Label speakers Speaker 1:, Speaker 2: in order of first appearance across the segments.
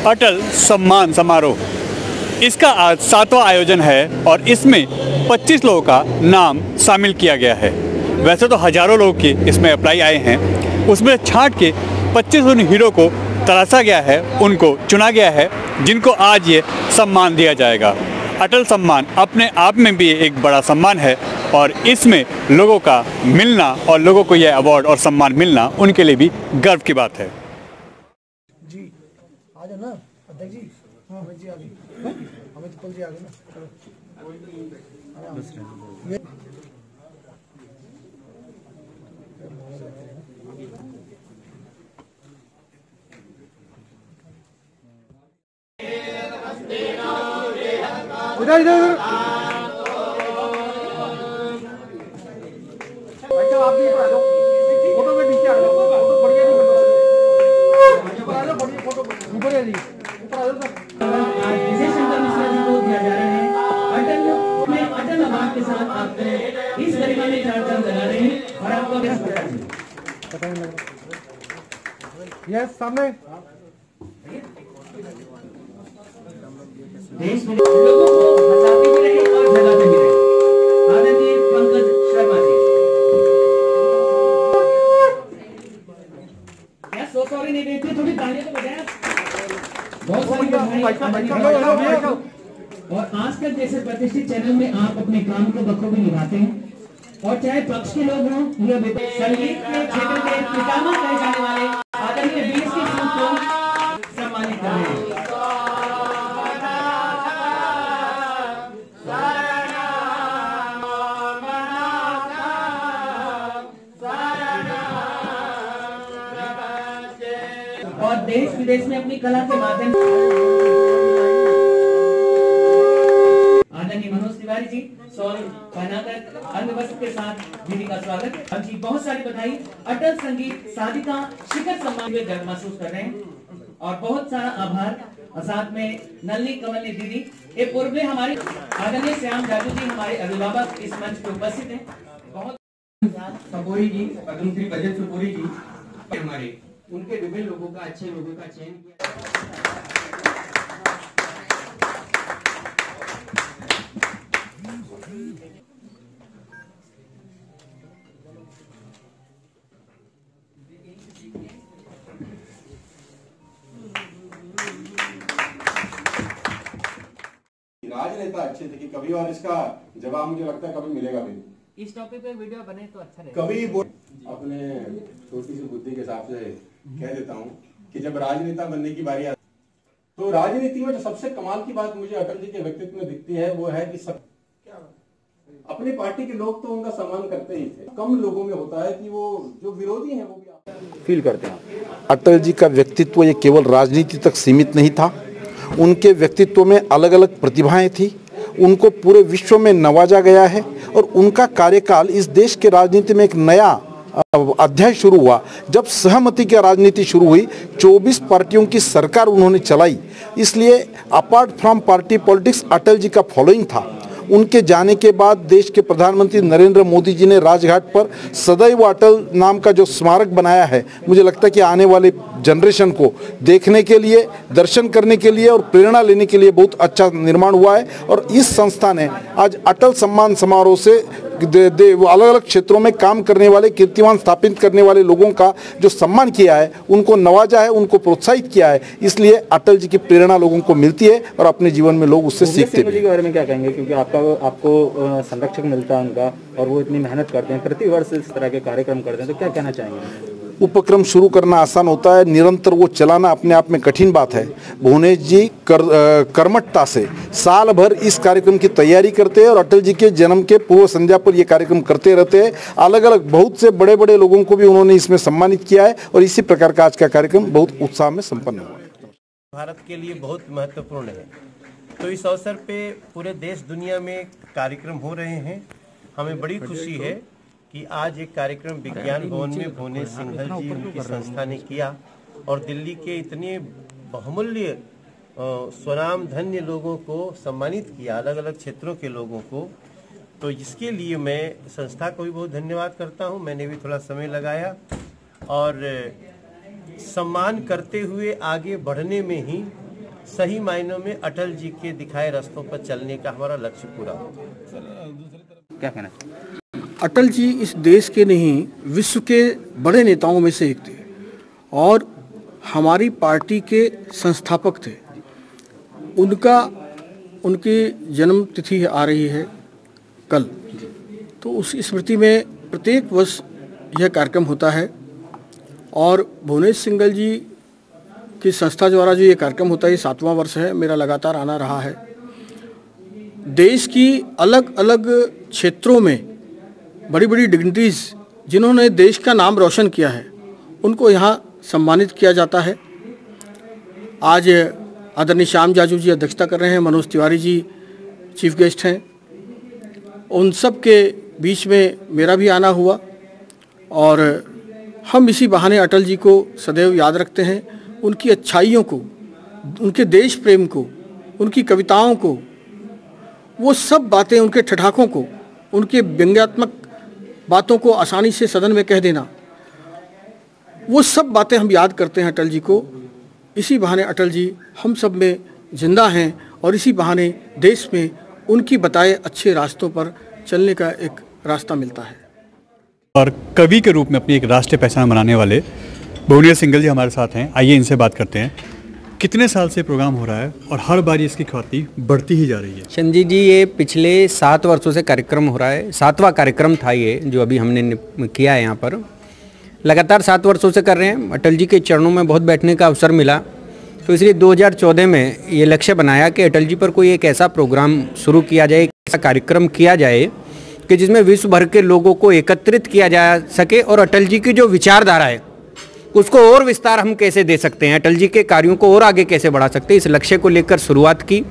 Speaker 1: अटल सम्मान समारोह, इसका आज 7वां आयोजन है और इसमें 25 लोगों का नाम शामिल किया गया है। वैसे तो हज़ारों लोग के इसमें अप्लाई आए हैं, उसमें छांट के 25 उन हीरो को तराशा गया है, उनको चुना गया है जिनको आज ये सम्मान दिया जाएगा। अटल सम्मान अपने आप में भी एक बड़ा सम्मान है और इसमें लोगों का मिलना और लोगों को यह अवार्ड और सम्मान मिलना उनके लिए भी गर्व की बात है।
Speaker 2: जी आ जाओ ना अध्यक्ष जी। हाँ अमित जी आ गए, अमित पल जी आ गए ना। इधर इधर आप भी आ जाओ, फोटो में नीचे आ जाओ, फोटो बढ़िया नहीं बन रहा है, बढ़िया फोटो ऊपर है जी, ऊपर आ जाओ।
Speaker 3: आज विजय शंकर मिश्रा जी को दिया जा रहा है अटल में अटल अवार्ड के साथ आप इस गरिमा में 4 चांद लगा रहे हैं और आपको
Speaker 2: पता नहीं लग रहा। यस सामने
Speaker 3: देश में लोगों को हंसाते भी रहे और जगाते भी रहे। आदरणीय पंकज शर्मा जी, क्या सो सॉरी नहीं देते, थोड़ी तालियां तो बजाएं। बहुत सारी बधाई। और आज तक जैसे प्रतिष्ठित चैनल में आप अपने काम को बखूबी निभाते हैं और चाहे पक्ष के लोग हों या संगीत के क्षेत्र के पितामह कहे जाने वाले आदरणीय बीएस के सूद को सम्मानित कर रहे हैं। और देश विदेश में अपनी कला के माध्यम आदरणीय मनोज तिवारी जी सॉल पहनाकर अन्य वस्त्र के साथ दीदी का स्वागत। हम जी बहुत सारी बधाई। अटल संगीत साधिका शिखर सम्मान में गर्व महसूस कर रहे हैं और बहुत सारा आभार। और साथ में नलनी कमलनी दीदी ये पूर्व हमारे आदरणीय श्याम जाजू जी हमारे अभिभावक इस मंच पे उपस्थित हैं। बहुत
Speaker 4: सपोरी जी, पद्मश्री बजट सपोरी जी हमारे उनके विभिन्न लोगों का अच्छे लोगों का चयन किया।
Speaker 5: राजनेता अच्छे थे कि कभी, और इसका जवाब मुझे लगता है कभी मिलेगा भी नहीं।
Speaker 3: इस टॉपिक पे वीडियो बने तो अच्छा रहेगा।
Speaker 5: कभी अपने छोटी सी बुद्धि के हिसाब से कह देता हूँ कि जब राजनेता बनने की बारी आती तो राजनीति में जो सबसे कमाल की बात मुझे अटल जी के व्यक्तित्व में दिखती है वो है कि सब अपनी पार्टी के लोग तो उनका सम्मान करते ही थे। कम लोगों में होता है कि वो जो विरोधी हैं वो भी
Speaker 6: फील करते हैं। अटल जी का व्यक्तित्व ये केवल राजनीति तक सीमित नहीं था, उनके व्यक्तित्व में अलग अलग प्रतिभाएं थी, उनको पूरे विश्व में नवाजा गया है और उनका कार्यकाल इस देश के राजनीति में एक नया अध्याय शुरू हुआ। जब सहमति की राजनीति शुरू हुई, 24 पार्टियों की सरकार उन्होंने चलाई, इसलिए apart from party politics Atal ji का फॉलोइंग था। उनके जाने के बाद देश के प्रधानमंत्री नरेंद्र मोदी जी ने राजघाट पर सदैव अटल नाम का जो स्मारक बनाया है, मुझे लगता है कि आने वाले जनरेशन को देखने के लिए, दर्शन करने के लिए और प्रेरणा लेने के लिए बहुत अच्छा निर्माण हुआ है। और इस संस्था ने आज अटल सम्मान समारोह से अलग अलग क्षेत्रों में काम करने वाले, कीर्तिमान स्थापित करने वाले लोगों का जो सम्मान किया है, उनको नवाजा है, उनको प्रोत्साहित किया है। इसलिए अटल जी की प्रेरणा लोगों को मिलती है और अपने जीवन में लोग उससे सीखते हैं।
Speaker 7: जी के बारे में क्या कहेंगे, क्योंकि आपको संरक्षक मिलता है उनका और वो इतनी मेहनत करते हैं, प्रतिवर्ष इस तरह के कार्यक्रम करते हैं, तो क्या कहना चाहेंगे?
Speaker 6: उपक्रम शुरू करना आसान होता है, निरंतर वो चलाना अपने आप में कठिन बात है। भुवनेश जी कर्मठता से साल भर इस कार्यक्रम की तैयारी करते हैं और अटल जी के जन्म के पूर्व संध्या पर ये कार्यक्रम करते रहते हैं। अलग अलग बहुत से बड़े बड़े लोगों को भी उन्होंने इसमें सम्मानित किया है और इसी प्रकार का आज का कार्यक्रम बहुत उत्साह में संपन्न हुआ।
Speaker 8: भारत के लिए बहुत महत्वपूर्ण है, तो इस अवसर पे पूरे देश दुनिया में कार्यक्रम हो रहे हैं। हमें बड़ी खुशी है कि आज एक कार्यक्रम विज्ञान भवन में भुवनेश सिंघल जी उनकी संस्था ने किया और दिल्ली के इतने बहुमूल्य स्वनाम धन्य लोगों को सम्मानित किया, अलग अलग क्षेत्रों के लोगों को। तो इसके लिए मैं संस्था को भी बहुत धन्यवाद करता हूं। मैंने भी थोड़ा समय लगाया और सम्मान करते हुए आगे बढ़ने में ही सही मायनों में अटल जी के दिखाए रास्तों पर चलने का हमारा लक्ष्य पूरा हो।
Speaker 7: क्या कहना चाहिए?
Speaker 2: अटल जी इस देश के नहीं विश्व के बड़े नेताओं में से एक थे और हमारी पार्टी के संस्थापक थे। उनकी जन्म तिथि आ रही है कल, तो उस स्मृति में प्रत्येक वर्ष यह कार्यक्रम होता है और भुवनेश सिंगल जी की संस्था द्वारा जो ये कार्यक्रम होता है, ये 7वां वर्ष है, मेरा लगातार आना रहा है। देश की अलग अलग क्षेत्रों में बड़ी बड़ी डिग्निटीज़ जिन्होंने देश का नाम रोशन किया है, उनको यहाँ सम्मानित किया जाता है। आज आदरणीय श्याम जाजू जी अध्यक्षता कर रहे हैं, मनोज तिवारी जी चीफ गेस्ट हैं। उन सब के बीच में मेरा भी आना हुआ और हम इसी बहाने अटल जी को सदैव याद रखते हैं, उनकी अच्छाइयों को, उनके देश प्रेम को, उनकी कविताओं को, वो सब बातें, उनके ठठाकों को, उनके व्यंग्यात्मक बातों को आसानी से सदन में कह देना, वो सब बातें हम याद करते हैं अटल जी को। इसी बहाने अटल जी हम सब में जिंदा हैं और इसी बहाने देश में उनकी बताए अच्छे रास्तों पर चलने का एक रास्ता मिलता है।
Speaker 1: और कवि के रूप में अपनी एक राष्ट्रीय पहचान बनाने वाले भुवनेश सिंगल जी हमारे साथ हैं। आइए इनसे बात करते हैं। कितने साल से प्रोग्राम हो रहा है और हर बार इसकी ख्याति बढ़ती ही जा रही है?
Speaker 4: संजीव जी, ये पिछले 7 वर्षों से कार्यक्रम हो रहा है। 7वां कार्यक्रम था ये जो अभी हमने किया है यहाँ पर। लगातार 7 वर्षों से कर रहे हैं। अटल जी के चरणों में बहुत बैठने का अवसर मिला, तो इसलिए 2014 में ये लक्ष्य बनाया कि अटल जी पर कोई एक ऐसा प्रोग्राम शुरू किया जाए, एक ऐसा कार्यक्रम किया जाए कि जिसमें विश्व भर के लोगों को एकत्रित किया जा सके और अटल जी की जो विचारधारा है उसको और विस्तार हम कैसे दे सकते हैं, अटल जी के कार्यों को और आगे कैसे बढ़ा सकते हैं, इस लक्ष्य को लेकर शुरुआत की।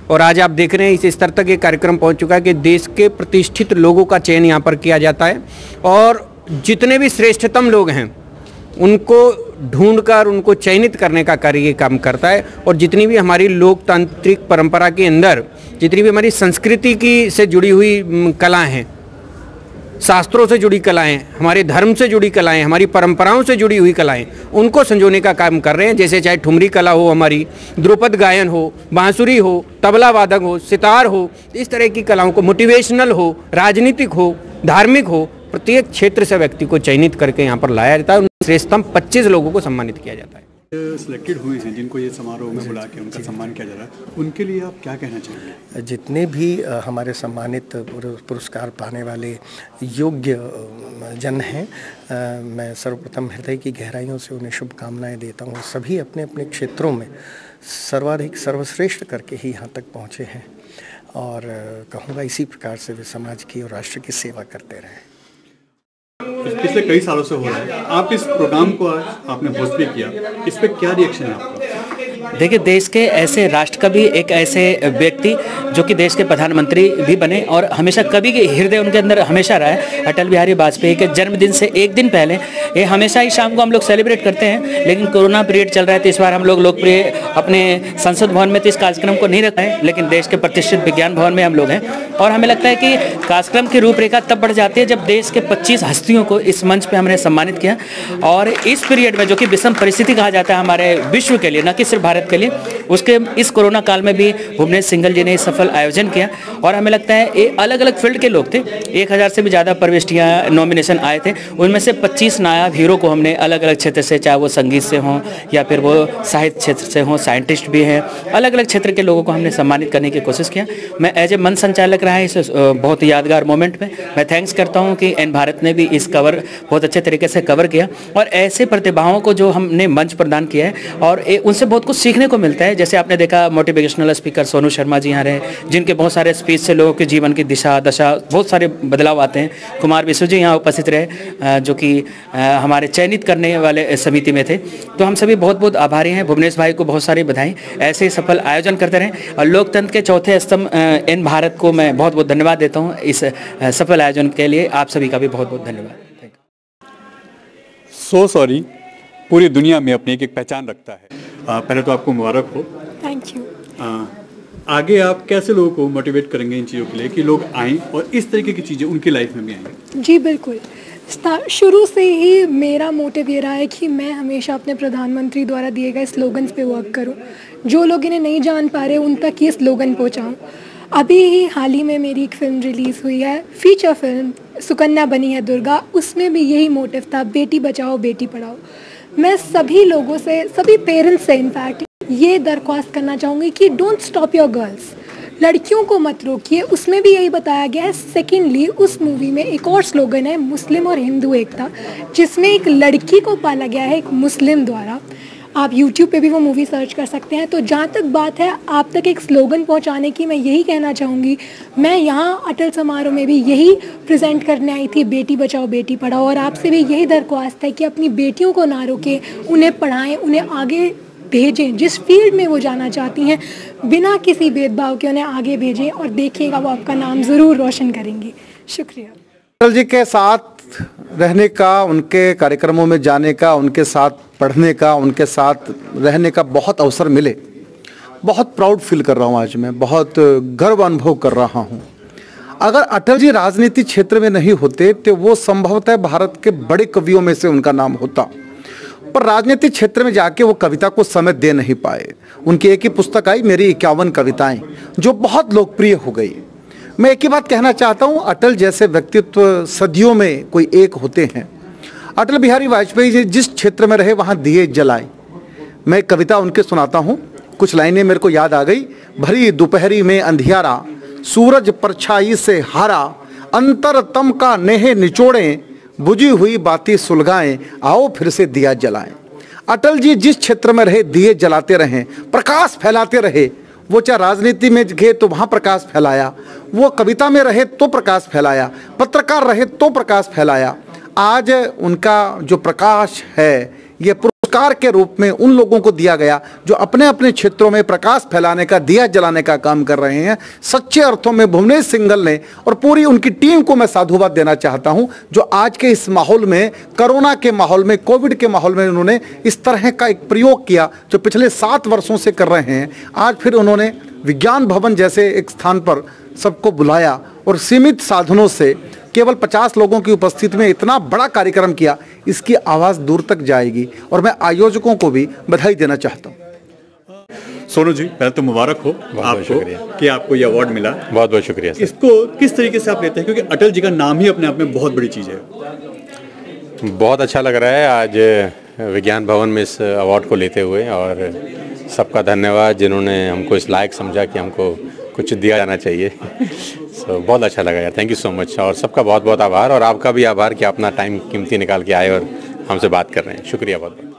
Speaker 4: और आज आप देख रहे हैं इस स्तर तक ये कार्यक्रम पहुंच चुका है कि देश के प्रतिष्ठित लोगों का चयन यहाँ पर किया जाता है और जितने भी श्रेष्ठतम लोग हैं उनको ढूंढकर उनको चयनित करने का कार्य ये काम करता है। और जितनी भी हमारी लोकतांत्रिक परंपरा के अंदर जितनी भी हमारी संस्कृति की से जुड़ी हुई कलाएं हैं, शास्त्रों से जुड़ी कलाएं, हमारे धर्म से जुड़ी कलाएं, हमारी परंपराओं से जुड़ी हुई कलाएं, उनको संजोने का काम कर रहे हैं। जैसे चाहे ठुमरी कला हो, हमारी ध्रुपद गायन हो, बांसुरी हो, तबला वादक हो, सितार हो, इस तरह की कलाओं को, मोटिवेशनल हो, राजनीतिक हो, धार्मिक हो, प्रत्येक क्षेत्र से व्यक्ति को चयनित करके यहाँ पर लाया जाता है। श्रेष्ठतम 25 लोगों को सम्मानित किया जाता है।
Speaker 1: सिलेक्टेड हुए हैं जिनको ये समारोह में बुला के उनका सम्मान किया जा रहा है, उनके लिए आप क्या कहना चाहेंगे?
Speaker 9: जितने भी हमारे सम्मानित पुरस्कार पाने वाले योग्य जन हैं, मैं सर्वप्रथम हृदय की गहराइयों से उन्हें शुभकामनाएं देता हूँ। सभी अपने अपने क्षेत्रों में सर्वाधिक सर्वश्रेष्ठ करके ही यहाँ तक पहुँचे हैं और कहूँगा इसी प्रकार से वे समाज की और राष्ट्र की सेवा करते रहें।
Speaker 1: पिछले कई सालों से हो रहा है, आप इस प्रोग्राम को आज आपने होस्ट भी किया, इस पे क्या रिएक्शन है आपका?
Speaker 10: देखिए, देश के ऐसे राष्ट्रकवि, एक ऐसे व्यक्ति जो कि देश के प्रधानमंत्री भी बने और हमेशा कवि के हृदय उनके अंदर हमेशा रहा है। अटल बिहारी वाजपेयी के जन्मदिन से एक दिन पहले, ये हमेशा ही शाम को हम लोग सेलिब्रेट करते हैं, लेकिन कोरोना पीरियड चल रहा है तो इस बार हम लोग लोकप्रिय अपने संसद भवन में तो इस कार्यक्रम को नहीं रखा है, लेकिन देश के प्रतिष्ठित विज्ञान भवन में हम लोग हैं। और हमें लगता है कि कार्यक्रम की रूपरेखा तब बढ़ जाती है जब देश के 25 हस्तियों को इस मंच पर हमने सम्मानित किया। और इस पीरियड में जो कि विषम परिस्थिति कहा जाता है हमारे विश्व के लिए, न कि सिर्फ भारत के लिए, उसके इस कोरोना काल में भी भुवनेश सिंगल जी ने सफल आयोजन किया। और हमें लगता है ये अलग अलग फील्ड के लोग थे, 1000 से भी ज़्यादा प्रविष्टियाँ नॉमिनेशन आए थे, उनमें से 25 नायाब हीरो को हमने अलग अलग क्षेत्र से, चाहे वो संगीत से हों या फिर वो साहित्य क्षेत्र से हों, साइंटिस्ट भी हैं, अलग अलग क्षेत्र के लोगों को हमने सम्मानित करने की कोशिश किया। मैं एज ए मंच संचालक रहा है इस बहुत यादगार मोमेंट में। मैं थैंक्स करता हूँ कि एन भारत ने भी इस कवर बहुत अच्छे तरीके से कवर किया और ऐसे प्रतिभाओं को जो हमने मंच प्रदान किया है और उनसे बहुत कुछ सीखने को मिलता है। जैसे आपने देखा मोटिवेशनल स्पीकर सोनू शर्मा जी यहाँ रहे, जिनके बहुत सारे स्पीच से लोगों के जीवन की दिशा दशा बहुत सारे बदलाव आते हैं। कुमार विश्व जी यहाँ उपस्थित रहे जो कि हमारे चयनित करने वाले समिति में थे। तो हम सभी बहुत बहुत आभारी हैं। भुवनेश भाई को बहुत सारी बधाई, ऐसे सफल आयोजन करते रहें। और लोकतंत्र के चौथे स्तंभ एन भारत को मैं बहुत बहुत धन्यवाद देता हूँ इस सफल आयोजन के लिए। आप सभी का भी बहुत बहुत धन्यवाद।
Speaker 1: सो सॉरी पूरी दुनिया में अपनी एक पहचान रखता है। पहले तो आपको मुबारक हो।
Speaker 11: Thank you.
Speaker 1: आगे आप कैसे लोगों को मोटिवेट करेंगे इन चीज़ों के लिए कि लोग आएं और इस तरीके की चीज़ें उनकी लाइफ में भी आएंगी?
Speaker 11: जी बिल्कुल। शुरू से ही मेरा मोटिव ये रहा है कि मैं हमेशा अपने प्रधानमंत्री द्वारा दिए गए स्लोगन्स पे वर्क करूं। जो लोग इन्हें नहीं जान पा रहे उन तक ये स्लोगन पहुंचाऊं। अभी ही हाल ही में मेरी एक फ़िल्म रिलीज़ हुई है, फीचर फिल्म सुकन्या बनी है दुर्गा। उसमें भी यही मोटिव था, बेटी बचाओ बेटी पढ़ाओ। मैं सभी लोगों से, सभी पेरेंट्स से इनफैक्ट ये दरख्वास्त करना चाहूँगी कि डोंट स्टॉप योर गर्ल्स, लड़कियों को मत रोकिए। उसमें भी यही बताया गया है। सेकेंडली उस मूवी में एक और स्लोगन है, मुस्लिम और हिंदू एकता, जिसमें एक लड़की को पाला गया है एक मुस्लिम द्वारा। आप YouTube पे भी वो मूवी सर्च कर सकते हैं। तो जहाँ तक बात है आप तक एक स्लोगन पहुँचाने की, मैं यही कहना चाहूँगी। मैं यहाँ अटल समारोह में भी यही प्रेजेंट करने आई थी, बेटी बचाओ बेटी पढ़ाओ। और आपसे भी यही दरख्वास्त है कि अपनी बेटियों को ना रोकें, उन्हें पढ़ाएं, उन्हें आगे भेजें। जिस फील्ड में वो जाना चाहती हैं बिना किसी भेदभाव के उन्हें आगे भेजें, और देखिएगा वो आपका नाम ज़रूर रोशन करेंगी। शुक्रिया।
Speaker 6: अटल जी के साथ रहने का, उनके कार्यक्रमों में जाने का, उनके साथ पढ़ने का, उनके साथ रहने का बहुत अवसर मिले। बहुत प्राउड फील कर रहा हूँ आज मैं, बहुत गर्व अनुभव कर रहा हूँ। अगर अटल जी राजनीति क्षेत्र में नहीं होते तो वो संभवतः भारत के बड़े कवियों में से उनका नाम होता, पर राजनीतिक क्षेत्र में जाके वो कविता को समय दे नहीं पाए। उनकी एक ही पुस्तक आई, मेरी 51 कविताएं, जो बहुत लोकप्रिय हो गई। मैं एक ही बात कहना चाहता हूं, अटल जैसे व्यक्तित्व सदियों में कोई एक होते हैं। अटल बिहारी वाजपेयी जी जिस क्षेत्र में रहे वहां दिए जलाए। मैं एक कविता उनके सुनाता हूं, कुछ लाइनें मेरे को याद आ गई। भरी दोपहरी में अंधियारा, सूरज परछाई से हारा, अंतर तम का नेह निचोड़े, बुझी हुई बातें सुलगाएं, आओ फिर से दिया जलाएं। अटल जी जिस क्षेत्र में रहे दिए जलाते रहे, प्रकाश फैलाते रहे। वो चाहे राजनीति में गए तो वहाँ प्रकाश फैलाया, वो कविता में रहे तो प्रकाश फैलाया, पत्रकार रहे तो प्रकाश फैलाया। आज उनका जो प्रकाश है ये पुरस्कार के रूप में उन लोगों को दिया गया जो अपने अपने क्षेत्रों में प्रकाश फैलाने का, दिया जलाने का काम कर रहे हैं। सच्चे अर्थों में भुवनेश सिंघल ने और पूरी उनकी टीम को मैं साधुवाद देना चाहता हूं, जो आज के इस माहौल में, कोरोना के माहौल में, कोविड के माहौल में उन्होंने इस तरह का एक प्रयोग किया जो पिछले 7 वर्षों से कर रहे हैं। आज फिर उन्होंने विज्ञान भवन जैसे एक स्थान पर सबको बुलाया और सीमित साधनों से केवल 50 लोगों की उपस्थिति में इतना बड़ा कार्यक्रम किया। इसकी आवाज़ दूर तक जाएगी और मैं आयोजकों को भी बधाई देना चाहता हूँ।
Speaker 1: सोनू जी, पहले तो मुबारक हो आपको कि आपको ये अवार्ड मिला।
Speaker 12: बहुत बहुत शुक्रिया सर।
Speaker 1: इसको किस तरीके से आप लेते हैं, क्योंकि अटल जी का नाम ही अपने आप में बहुत बड़ी चीज़ है।
Speaker 12: बहुत अच्छा लग रहा है आज विज्ञान भवन में इस अवार्ड को लेते हुए, और सबका धन्यवाद जिन्होंने हमको इस लायक समझा कि हमको कुछ दिया जाना चाहिए। बहुत अच्छा लगा यार, थैंक यू सो मच। और सबका बहुत बहुत आभार, और आपका भी आभार कि अपना टाइम कीमती निकाल के आए और हमसे बात कर रहे हैं। शुक्रिया बहुत बहुत।